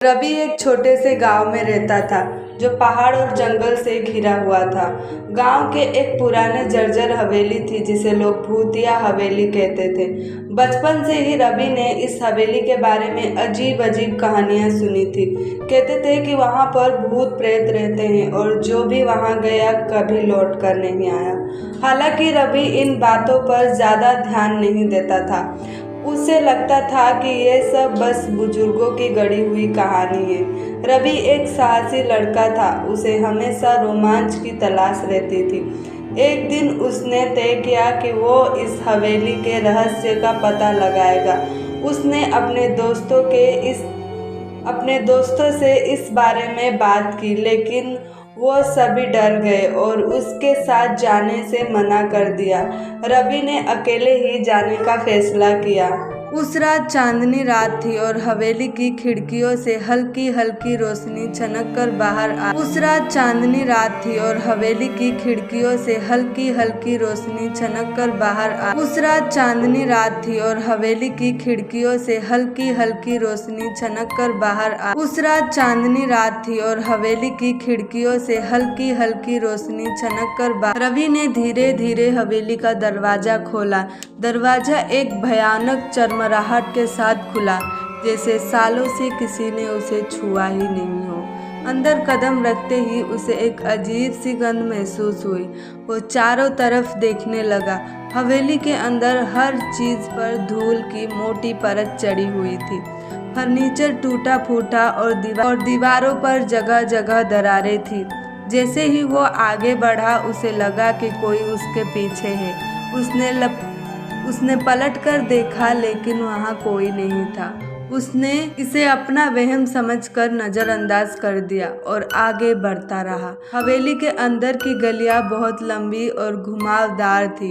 रवि एक छोटे से गांव में रहता था जो पहाड़ और जंगल से घिरा हुआ था। गांव के एक पुराने जर्जर हवेली थी जिसे लोग भूतिया हवेली कहते थे। बचपन से ही रवि ने इस हवेली के बारे में अजीब अजीब कहानियां सुनी थी। कहते थे कि वहां पर भूत प्रेत रहते हैं और जो भी वहां गया कभी लौट कर नहीं आया। हालांकि रवि इन बातों पर ज़्यादा ध्यान नहीं देता था। उसे लगता था कि ये सब बस बुजुर्गों की गढ़ी हुई कहानी है। रवि एक साहसी लड़का था, उसे हमेशा रोमांच की तलाश रहती थी। एक दिन उसने तय किया कि वो इस हवेली के रहस्य का पता लगाएगा। उसने अपने दोस्तों से इस बारे में बात की, लेकिन वो सभी डर गए और उसके साथ जाने से मना कर दिया। रवि ने अकेले ही जाने का फैसला किया। उस रात चांदनी रात थी और हवेली की खिड़कियों से हल्की हल्की रोशनी छनक कर बाहर आ उस रात चांदनी रात थी और हवेली की खिड़कियों से हल्की हल्की रोशनी छनक कर बाहर आ उस रात चांदनी रात थी और हवेली की खिड़कियों से हल्की हल्की रोशनी छनक कर बाहर आ उस रात चांदनी रात थी और हवेली की खिड़कियों से हल्की हल्की रोशनी छनक कर बाहर। रवि ने धीरे धीरे हवेली का दरवाजा खोला। दरवाजा एक भयानक चरमराहट के साथ खुला, जैसे सालों से किसी ने उसे छुआ ही नहीं हो। अंदर कदम रखते ही उसे एक अजीब सी गंध महसूस हुई। वो चारों तरफ देखने लगा। हवेली के अंदर हर चीज पर धूल की मोटी परत चढ़ी हुई थी। फर्नीचर टूटा फूटा और दीवारों पर जगह जगह दरारें थी। जैसे ही वो आगे बढ़ा उसे लगा कि कोई उसके पीछे है। उसने पलट कर देखा, लेकिन वहाँ कोई नहीं था। उसने इसे अपना वहम समझकर नज़रअंदाज कर दिया और आगे बढ़ता रहा। हवेली के अंदर की गलियाँ बहुत लंबी और घुमावदार थी।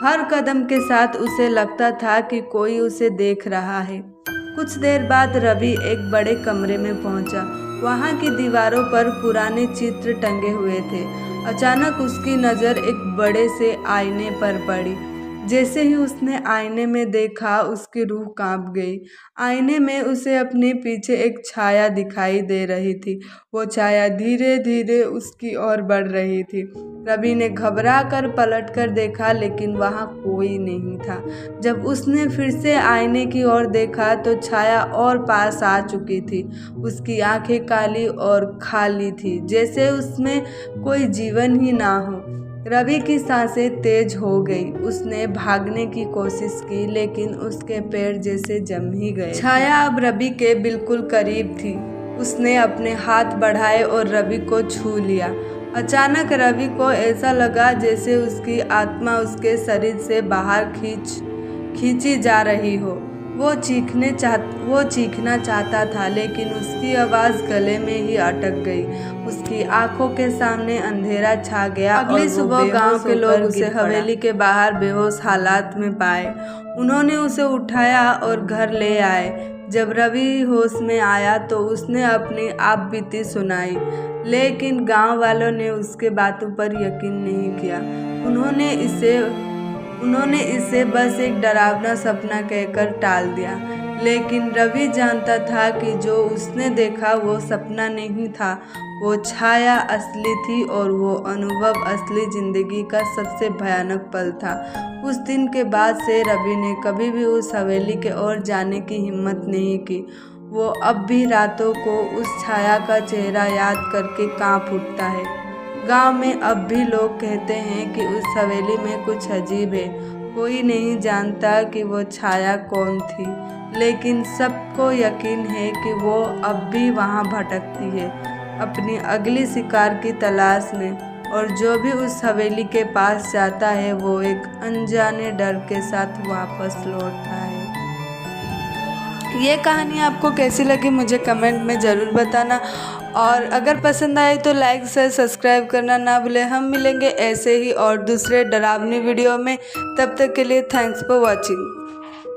हर कदम के साथ उसे लगता था कि कोई उसे देख रहा है। कुछ देर बाद रवि एक बड़े कमरे में पहुंचा। वहाँ की दीवारों पर पुराने चित्र टंगे हुए थे। अचानक उसकी नज़र एक बड़े से आईने पर पड़ी। जैसे ही उसने आईने में देखा, उसकी रूह कांप गई। आईने में उसे अपने पीछे एक छाया दिखाई दे रही थी। वो छाया धीरे धीरे उसकी ओर बढ़ रही थी। रवि ने घबरा कर पलट कर देखा, लेकिन वहाँ कोई नहीं था। जब उसने फिर से आईने की ओर देखा तो छाया और पास आ चुकी थी। उसकी आंखें काली और खाली थी, जैसे उसमें कोई जीवन ही ना हो। रवि की सांसें तेज हो गई। उसने भागने की कोशिश की, लेकिन उसके पैर जैसे जम ही गए। छाया अब रवि के बिल्कुल करीब थी। उसने अपने हाथ बढ़ाए और रवि को छू लिया। अचानक रवि को ऐसा लगा जैसे उसकी आत्मा उसके शरीर से बाहर खींची जा रही हो। वो चीखना चाहता था, लेकिन उसकी आवाज़ गले में ही अटक गई। उसकी आंखों के सामने अंधेरा छा गया। अगली सुबह गांव के लोग उसे हवेली के बाहर बेहोश हालात में पाए। उन्होंने उसे उठाया और घर ले आए। जब रवि होश में आया तो उसने अपनी आप बीती सुनाई, लेकिन गांव वालों ने उसके बातों पर यकीन नहीं किया। उन्होंने इसे बस एक डरावना सपना कहकर टाल दिया। लेकिन रवि जानता था कि जो उसने देखा वो सपना नहीं था, वो छाया असली थी और वो अनुभव असली जिंदगी का सबसे भयानक पल था। उस दिन के बाद से रवि ने कभी भी उस हवेली के ओर जाने की हिम्मत नहीं की। वो अब भी रातों को उस छाया का चेहरा याद करके कांप उठता है। गांव में अब भी लोग कहते हैं कि उस हवेली में कुछ अजीब है। कोई नहीं जानता कि वो छाया कौन थी, लेकिन सबको यकीन है कि वो अब भी वहाँ भटकती है, अपनी अगली शिकार की तलाश में। और जो भी उस हवेली के पास जाता है वो एक अनजाने डर के साथ वापस लौटता है। ये कहानी आपको कैसी लगी मुझे कमेंट में ज़रूर बताना, और अगर पसंद आए तो लाइक शेयर सब्सक्राइब करना ना भूलें। हम मिलेंगे ऐसे ही और दूसरे डरावनी वीडियो में। तब तक के लिए थैंक्स फॉर वॉचिंग।